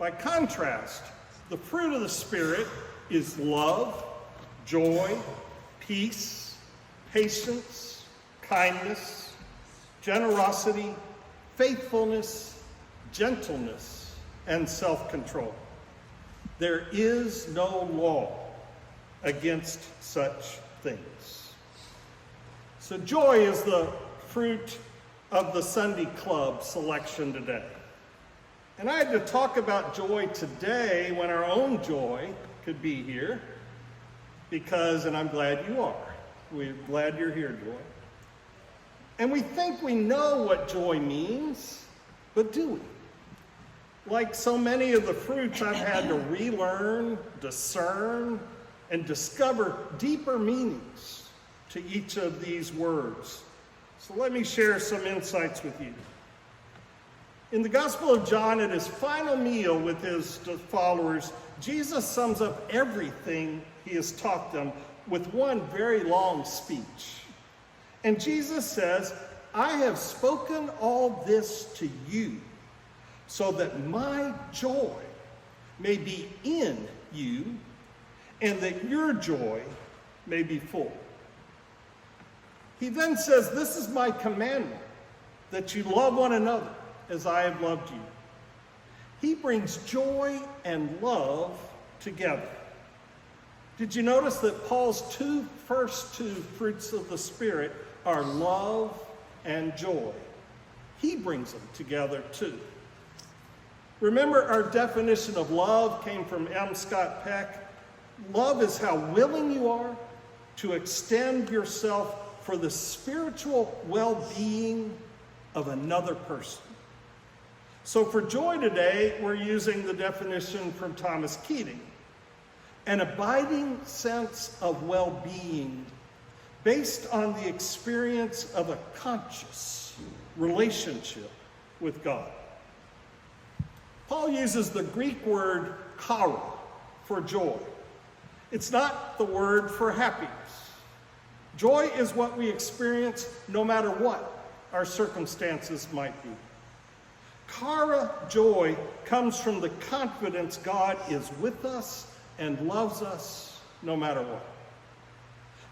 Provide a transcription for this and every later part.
By contrast, the fruit of the Spirit is love, joy, peace, patience, kindness, generosity, faithfulness, gentleness, and self-control. There is no law against such things. So joy is the fruit of the Sunday Club selection today. And I had to talk about joy today when our own joy could be here, because, and I'm glad you are. We're glad you're here, Joy. And we think we know what joy means, but do we? Like so many of the fruits, I've had to relearn, discern, and discover deeper meanings to each of these words. So let me share some insights with you. In the Gospel of John, at his final meal with his followers, Jesus sums up everything he has taught them with one very long speech. And Jesus says, I have spoken all this to you so that my joy may be in you and that your joy may be full. He then says, this is my commandment, that you love one another as I have loved you. He brings joy and love together. Did you notice that Paul's first two fruits of the Spirit are love and joy? He brings them together too. Remember, our definition of love came from M. Scott Peck. Love is how willing you are to extend yourself for the spiritual well-being of another person. So for joy today, we're using the definition from Thomas Keating. An abiding sense of well-being based on the experience of a conscious relationship with God. Paul uses the Greek word chara for joy. It's not the word for happiness. Joy is what we experience no matter what our circumstances might be. Chara joy comes from the confidence God is with us and loves us no matter what.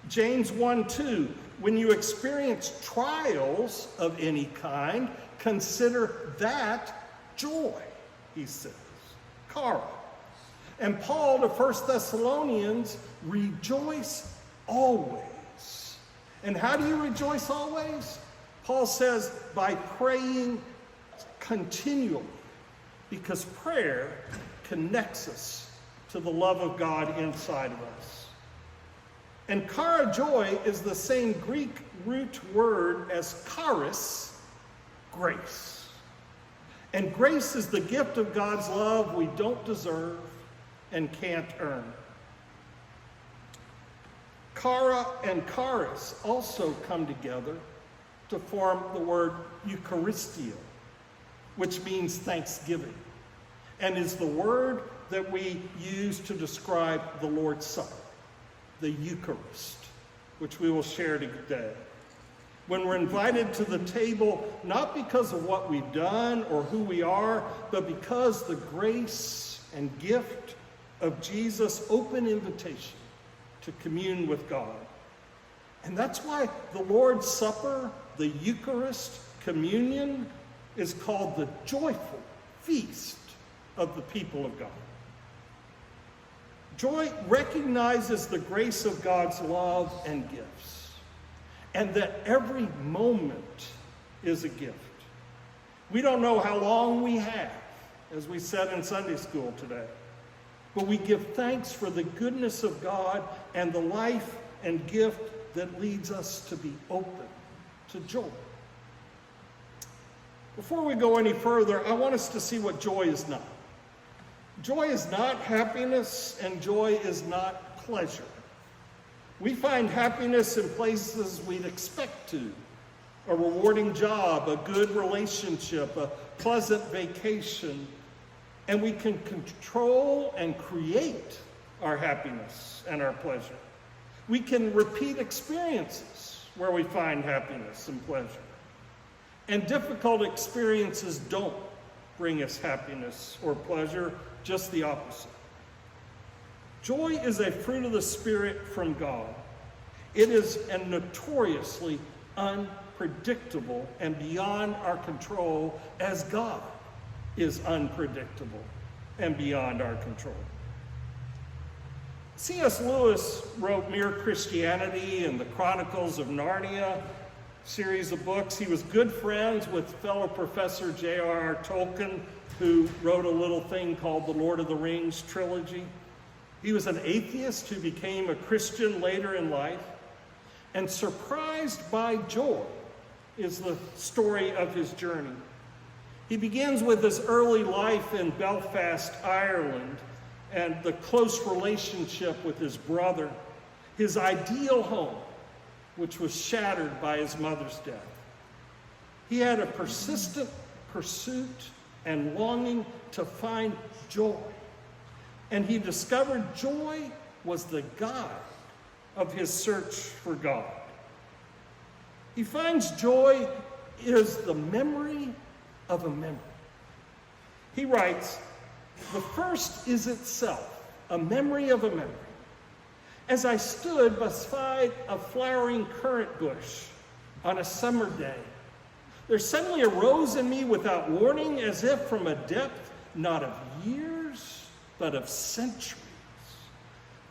James 1:2, when you experience trials of any kind, consider that joy, he says. Chara. And Paul to 1 Thessalonians, rejoice always. And how do you rejoice always? Paul says, by praying continually, because prayer connects us to the love of God inside of us. And chara joy is the same Greek root word as charis, grace. And grace is the gift of God's love we don't deserve and can't earn. Chara and charis also come together to form the word Eucharistio, which means thanksgiving, and is the word that we use to describe the Lord's Supper, the Eucharist, which we will share today. When we're invited to the table, not because of what we've done or who we are, but because the grace and gift of Jesus' open invitation to commune with God. And that's why the Lord's Supper, the Eucharist, communion, is called the joyful feast of the people of God. Joy recognizes the grace of God's love and gifts, and that every moment is a gift. We don't know how long we have, as we said in Sunday school today, but we give thanks for the goodness of God and the life and gift that leads us to be open to joy. Before we go any further, I want us to see what joy is not. Joy is not happiness, and joy is not pleasure. We find happiness in places we'd expect to. A rewarding job, a good relationship, a pleasant vacation. And we can control and create our happiness and our pleasure. We can repeat experiences where we find happiness and pleasure. And difficult experiences don't bring us happiness or pleasure, just the opposite. Joy is a fruit of the Spirit from God. It is a notoriously unpredictable and beyond our control, as God is unpredictable and beyond our control. C.S. Lewis wrote Mere Christianity and the Chronicles of Narnia series of books. He was good friends with fellow professor J.R.R. Tolkien, who wrote a little thing called the Lord of the Rings trilogy. He was an atheist who became a Christian later in life, and Surprised by Joy is the story of his journey. He begins with his early life in Belfast, Ireland, and the close relationship with his brother, his ideal home, which was shattered by his mother's death. He had a persistent pursuit and longing to find joy, and he discovered joy was the guide of his search for God. He finds joy is the memory of a memory. He writes, "The first is itself a memory of a memory. As I stood beside a flowering currant bush on a summer day, there suddenly arose in me without warning, as if from a depth not of years, but of centuries,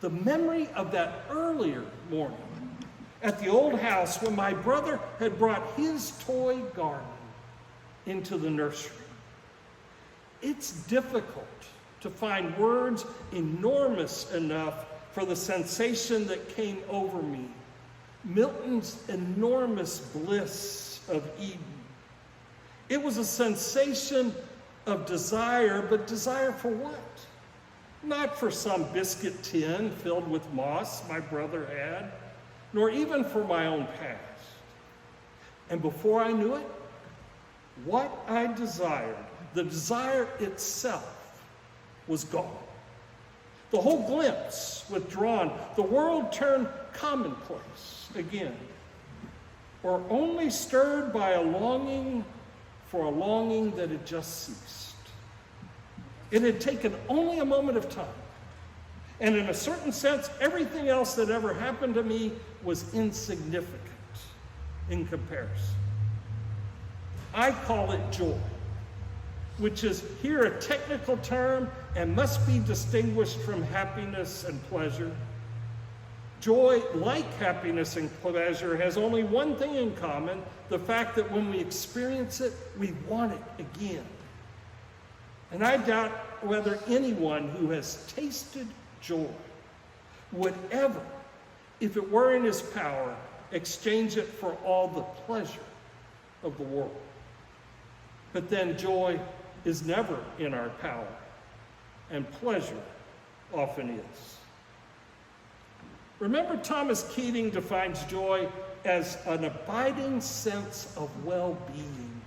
the memory of that earlier morning at the old house when my brother had brought his toy garden into the nursery. It's difficult to find words enormous enough for the sensation that came over me. Milton's enormous bliss of Eden. It was a sensation of desire, but desire for what? Not for some biscuit tin filled with moss my brother had, nor even for my own past. And before I knew it, what I desired, the desire itself, was gone. The whole glimpse withdrawn, the world turned commonplace again, or only stirred by a longing for a longing that had just ceased. It had taken only a moment of time, and in a certain sense, everything else that ever happened to me was insignificant in comparison. I call it joy, which is here a technical term and must be distinguished from happiness and pleasure. Joy, like happiness and pleasure, has only one thing in common: the fact that when we experience it, we want it again. And I doubt whether anyone who has tasted joy would ever, if it were in his power, exchange it for all the pleasure of the world. But then joy is never in our power, and pleasure often is. Remember, Thomas Keating defines joy as an abiding sense of well-being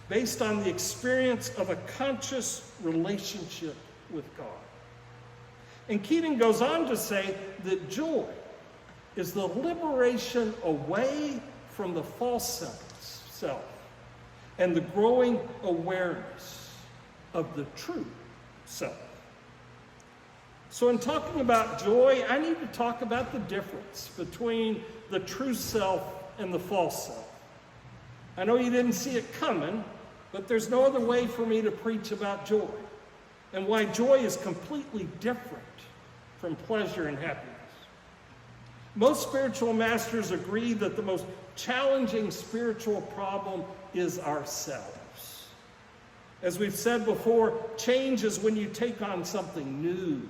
based on the experience of a conscious relationship with God. And Keating goes on to say that joy is the liberation away from the false self and the growing awareness of the true self. So in talking about joy, I need to talk about the difference between the true self and the false self. I know you didn't see it coming, but there's no other way for me to preach about joy and why joy is completely different from pleasure and happiness. Most spiritual masters agree that the most challenging spiritual problem is ourselves. As we've said before, change is when you take on something new.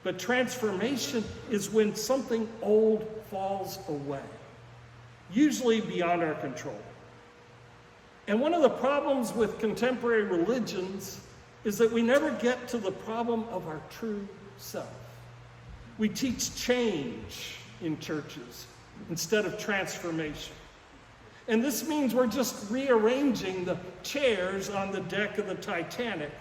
But transformation is when something old falls away, usually beyond our control. And one of the problems with contemporary religions is that we never get to the problem of our true self. We teach change in churches instead of transformation. And this means we're just rearranging the chairs on the deck of the Titanic.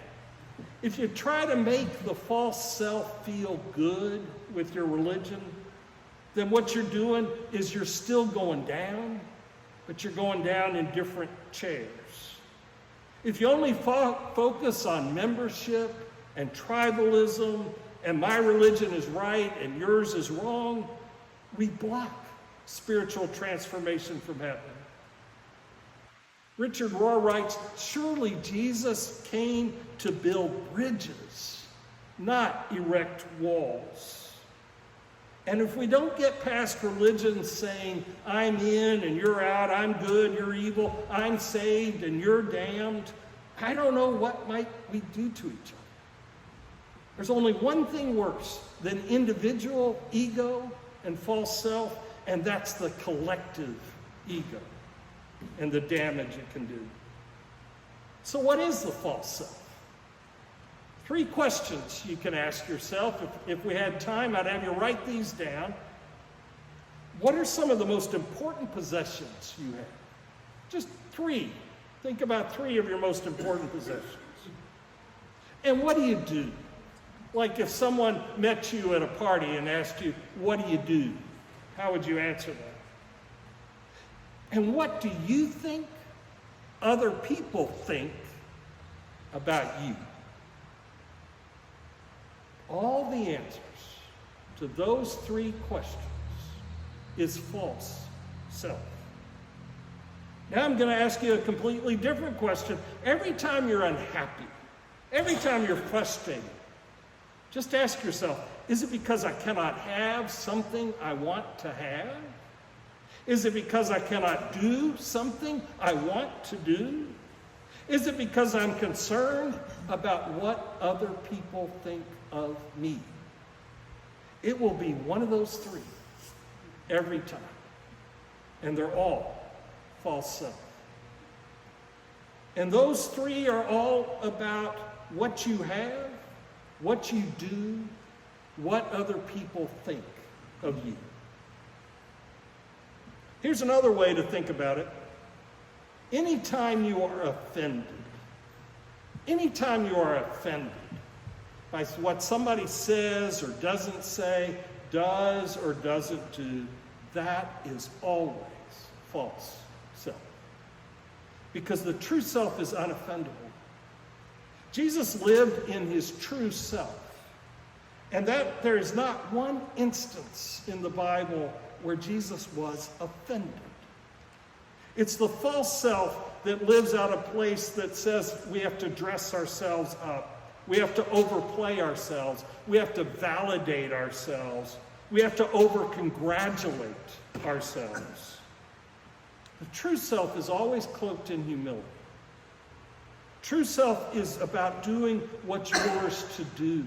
If you try to make the false self feel good with your religion, then what you're doing is you're still going down, but you're going down in different chairs. If you only focus on membership and tribalism and my religion is right and yours is wrong, we block spiritual transformation from heaven. Richard Rohr writes, surely Jesus came to build bridges, not erect walls. And if we don't get past religion saying, I'm in and you're out, I'm good, you're evil, I'm saved and you're damned, I don't know what might we do to each other. There's only one thing worse than individual ego and false self, and that's the collective ego and the damage it can do. So what is the false self? 3 questions you can ask yourself. If we had time, I'd have you write these down. What are some of the most important possessions you have? Just 3. Think about 3 of your most important possessions. And what do you do? Like if someone met you at a party and asked you, what do you do? How would you answer that? And what do you think other people think about you? All the answers to those 3 questions is false self. Now I'm going to ask you a completely different question. Every time you're unhappy, every time you're frustrated, just ask yourself, is it because I cannot have something I want to have? Is it because I cannot do something I want to do? Is it because I'm concerned about what other people think of me? It will be one of those 3 every time. And they're all false self. And those 3 are all about what you have, what you do, what other people think of you. Here's another way to think about it. Anytime you are offended by what somebody says or doesn't say, does or doesn't do, that is always false self. Because the true self is unoffendable. Jesus lived in his true self. And that there is not one instance in the Bible where Jesus was offended. It's the false self that lives out a place that says we have to dress ourselves up. We have to overplay ourselves. We have to validate ourselves. We have to over-congratulate ourselves. The true self is always cloaked in humility. True self is about doing what's yours to do.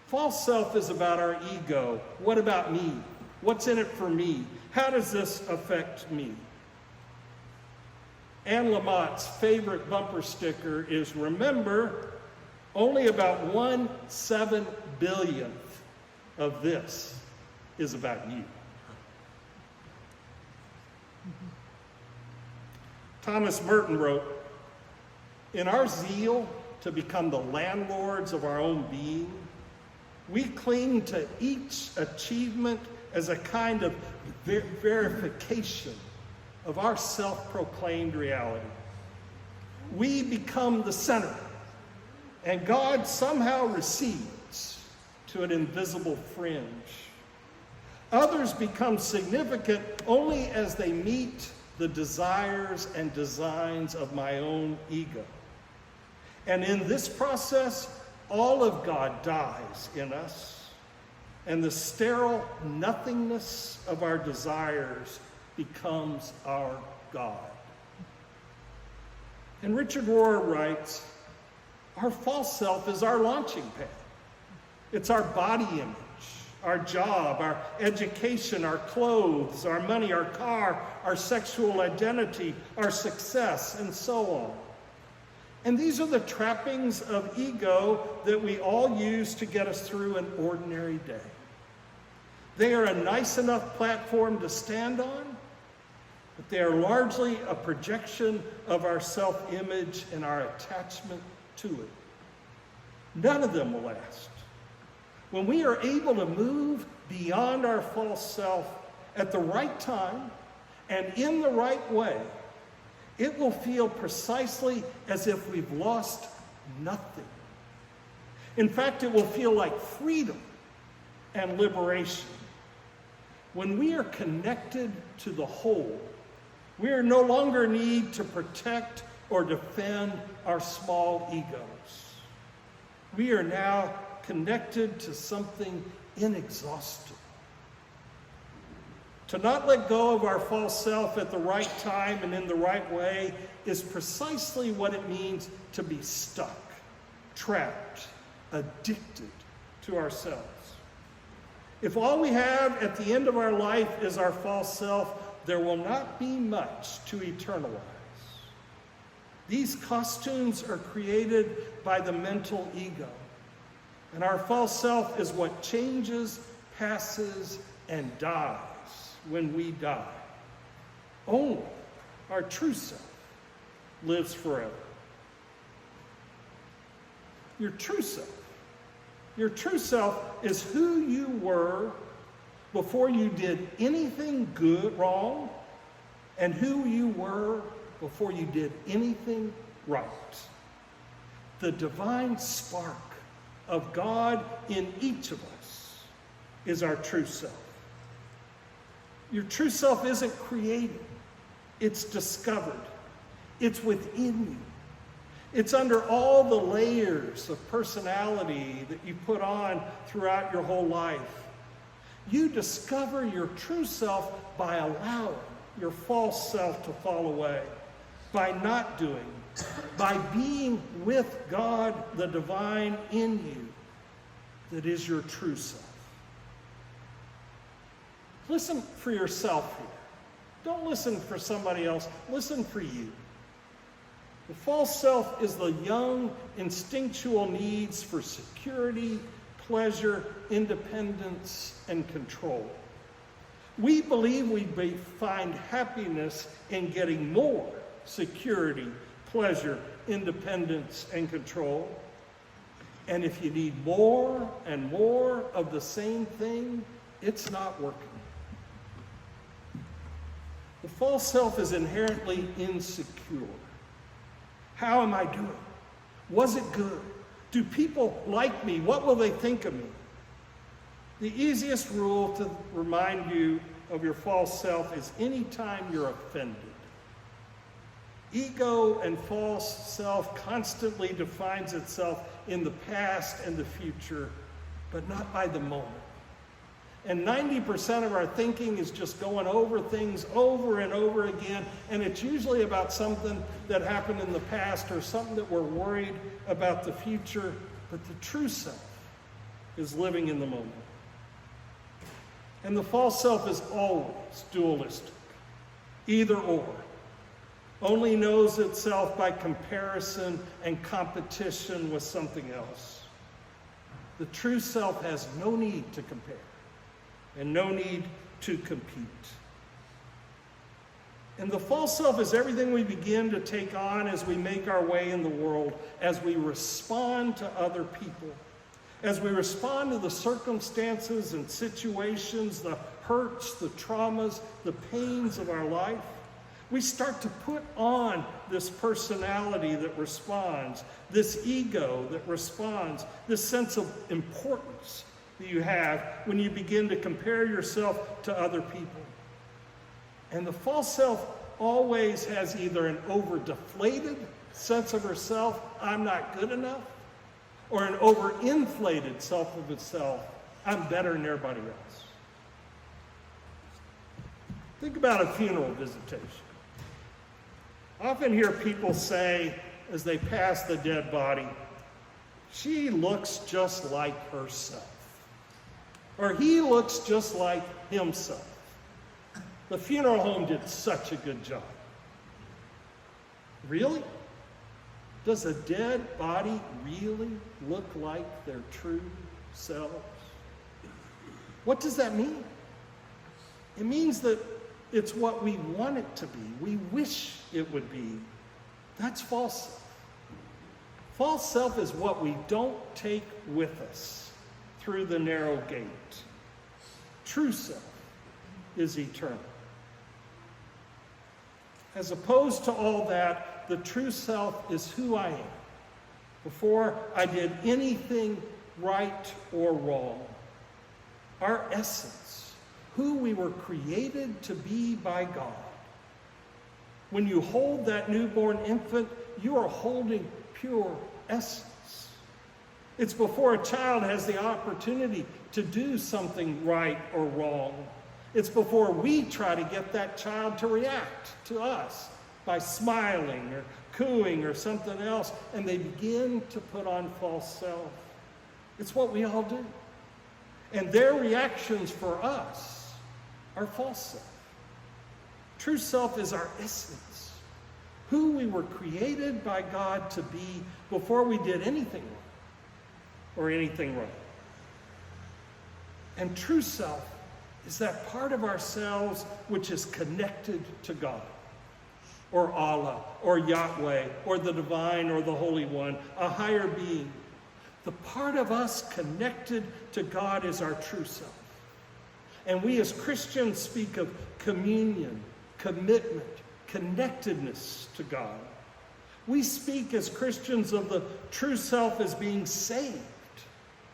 False self is about our ego. What about me? What's in it for me? How does this affect me? Anne Lamott's favorite bumper sticker is, remember, only about 1/7 billionth of this is about you. Thomas Merton wrote, in our zeal to become the landlords of our own being, we cling to each achievement as a kind of verification of our self-proclaimed reality. We become the center, and God somehow recedes to an invisible fringe. Others become significant only as they meet the desires and designs of my own ego. And in this process, all of God dies in us, and the sterile nothingness of our desires becomes our God. And Richard Rohr writes, our false self is our launching pad. It's our body image, our job, our education, our clothes, our money, our car, our sexual identity, our success, and so on. And these are the trappings of ego that we all use to get us through an ordinary day. They are a nice enough platform to stand on, but they are largely a projection of our self-image and our attachment to it. None of them will last. When we are able to move beyond our false self at the right time and in the right way, it will feel precisely as if we've lost nothing. In fact, it will feel like freedom and liberation. When we are connected to the whole, we are no longer need to protect or defend our small egos. We are now connected to something inexhaustible. To not let go of our false self at the right time and in the right way is precisely what it means to be stuck, trapped, addicted to ourselves. If all we have at the end of our life is our false self, there will not be much to eternalize. These costumes are created by the mental ego, and our false self is what changes, passes, and dies when we die. Only our true self lives forever. Your true self. Your true self is who you were before you did anything wrong, and who you were before you did anything right. The divine spark of God in each of us is our true self. Your true self isn't created. It's discovered. It's within you. It's under all the layers of personality that you put on throughout your whole life. You discover your true self by allowing your false self to fall away, by not doing, by being with God, the divine in you, that is your true self. Listen for yourself here. Don't listen for somebody else. Listen for you. The false self is the young, instinctual needs for security, pleasure, independence, and control. We believe we find happiness in getting more security, pleasure, independence, and control. And if you need more and more of the same thing, it's not working. The false self is inherently insecure. How am I doing? Was it good? Do people like me? What will they think of me? The easiest rule to remind you of your false self is anytime you're offended. Ego and false self constantly defines itself in the past and the future, but not by the moment. And 90% of our thinking is just going over things over and over again, and it's usually about something that happened in the past or something that we're worried about the future, but the true self is living in the moment. And the false self is always dualistic, either or. Only knows itself by comparison and competition with something else. The true self has no need to compare and no need to compete. And the false self is everything we begin to take on as we make our way in the world, as we respond to other people, as we respond to the circumstances and situations, the hurts, the traumas, the pains of our life. We start to put on this personality that responds, this ego that responds, this sense of importance that you have when you begin to compare yourself to other people. And the false self always has either an over-deflated sense of herself, I'm not good enough, or an over-inflated self of itself, I'm better than everybody else. Think about a funeral visitation. I often hear people say, as they pass the dead body, she looks just like herself. Or he looks just like himself. The funeral home did such a good job. Really? Does a dead body really look like their true selves? What does that mean? It means that it's what we want it to be. We wish it would be. That's false self. False self is what we don't take with us through the narrow gate. True self is eternal. As opposed to all that, the true self is who I am before I did anything right or wrong. Our essence, who we were created to be by God. When you hold that newborn infant, you are holding pure essence. It's before a child has the opportunity to do something right or wrong. It's before we try to get that child to react to us by smiling or cooing or something else, and they begin to put on false self. It's what we all do. And their reactions for us are false self. True self is our essence, who we were created by God to be before we did anything wrong or anything right. And true self is that part of ourselves which is connected to God, or Allah, or Yahweh, or the divine, or the Holy One, a higher being. The part of us connected to God is our true self. And we as Christians speak of communion, commitment, connectedness to God. We speak as Christians of the true self as being saved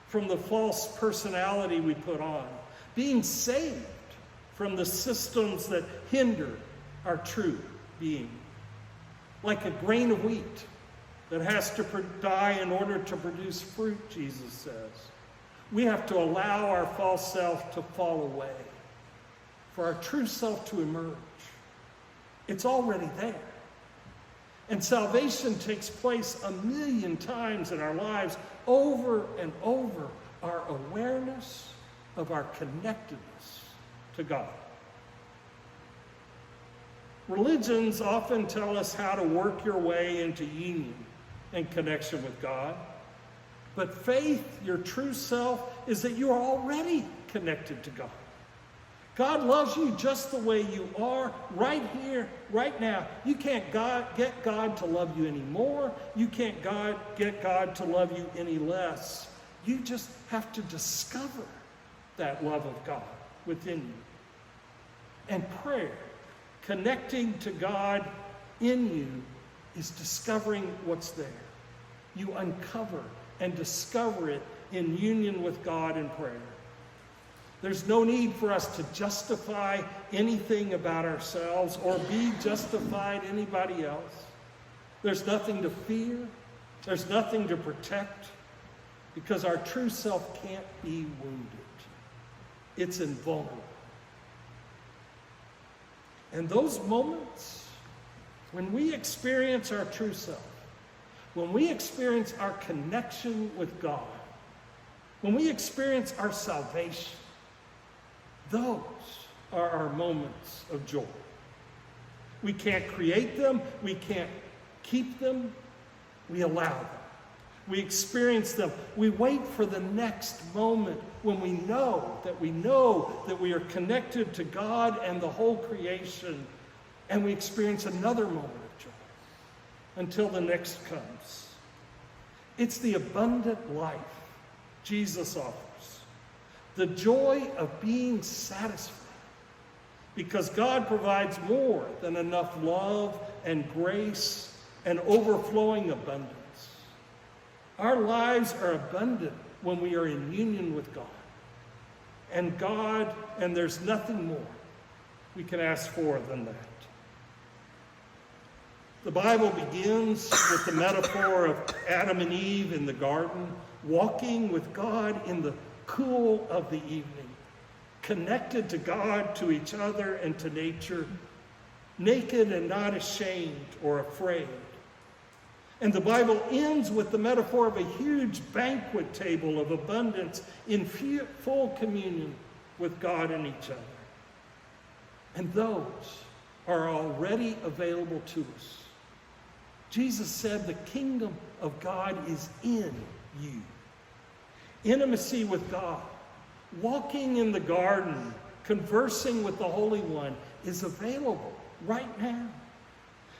from the false personality we put on, being saved from the systems that hinder our true being. Like a grain of wheat that has to die in order to produce fruit, Jesus says. We have to allow our false self to fall away, for our true self to emerge. It's already there. And salvation takes place 1,000,000 times in our lives, over and over, our awareness of our connectedness to God. Religions often tell us how to work your way into union and connection with God. But faith, your true self, is that you are already connected to God. God loves you just the way you are, right here, right now. You can't get God to love you any more. You can't get God to love you any less. You just have to discover that love of God within you. And prayer, connecting to God in you, is discovering what's there. You uncover and discover it in union with God in prayer. There's no need for us to justify anything about ourselves or be justified anybody else. There's nothing to fear. There's nothing to protect, because our true self can't be wounded. It's invulnerable. And those moments when we experience our true self, when we experience our connection with God, when we experience our salvation, those are our moments of joy. We can't create them. We can't keep them. We allow them. We experience them. We wait for the next moment when we know that we are connected to God and the whole creation, and we experience another moment of joy until the next comes. It's the abundant life Jesus offers. The joy of being satisfied, because God provides more than enough love and grace and overflowing abundance. Our lives are abundant when we are in union with God. And there's nothing more we can ask for than that. The Bible begins with the metaphor of Adam and Eve in the garden, walking with God in the cool of the evening, connected to God, to each other, and to nature, naked and not ashamed or afraid. And the Bible ends with the metaphor of a huge banquet table of abundance in full communion with God and each other. And those are already available to us. Jesus said the kingdom of God is in you. Intimacy with God, walking in the garden, conversing with the Holy One is available right now.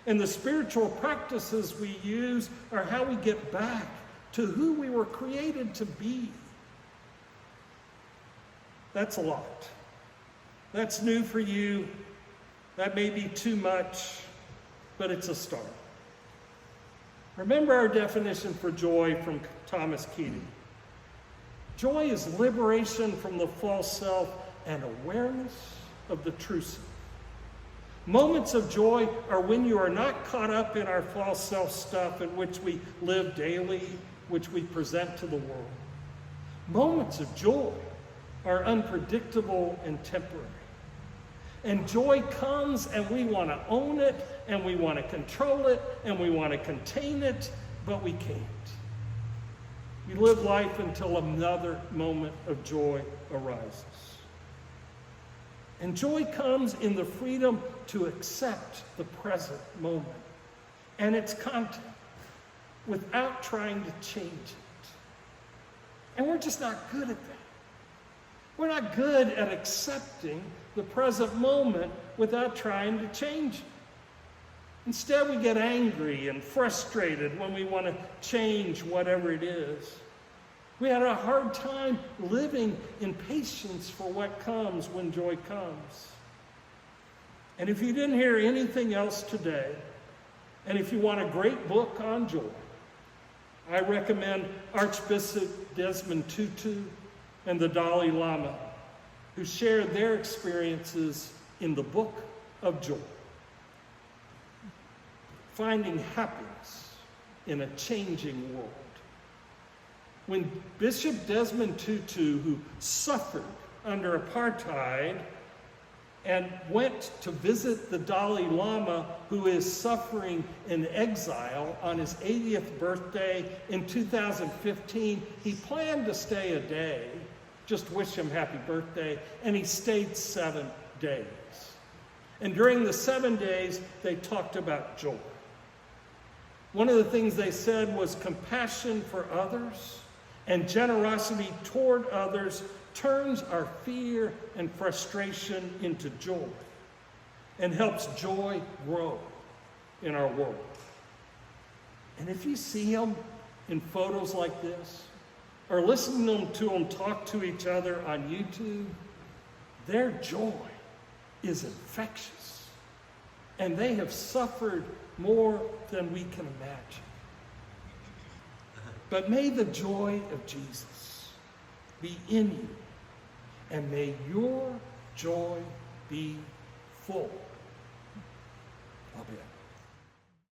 And the spiritual practices we use are how we get back to who we were created to be. That's a lot. That's new for you. That may be too much. but it's a start. Remember our definition for joy from Thomas Keating. Joy is liberation from the false self and awareness of the true self. Moments of joy are when you are not caught up in our false self stuff in which we live daily, which we present to the world. Moments of joy are unpredictable and temporary. And joy comes and we want to own it, and we want to control it, and we want to contain it, but we can't. We live life until another moment of joy arises. And joy comes in the freedom to accept the present moment and its content without trying to change it. And we're just not good at that. We're not good at accepting the present moment without trying to change it. Instead, we get angry and frustrated when we want to change whatever it is. We had a hard time living in patience for what comes when joy comes. And if you didn't hear anything else today, and if you want a great book on joy, I recommend Archbishop Desmond Tutu and the Dalai Lama, who shared their experiences in the Book of Joy. Finding happiness in a changing world. When Bishop Desmond Tutu, who suffered under apartheid and went to visit the Dalai Lama, who is suffering in exile, on his 80th birthday in 2015, he planned to stay a day, just wish him happy birthday, and he stayed 7 days. And during the 7 days, they talked about joy. One of the things they said was compassion for others and generosity toward others turns our fear and frustration into joy and helps joy grow in our world. And if you see them in photos like this, or listen to them talk to each other on YouTube, their joy is infectious. And they have suffered more than we can imagine. But may the joy of Jesus be in you, and may your joy be full. Amen.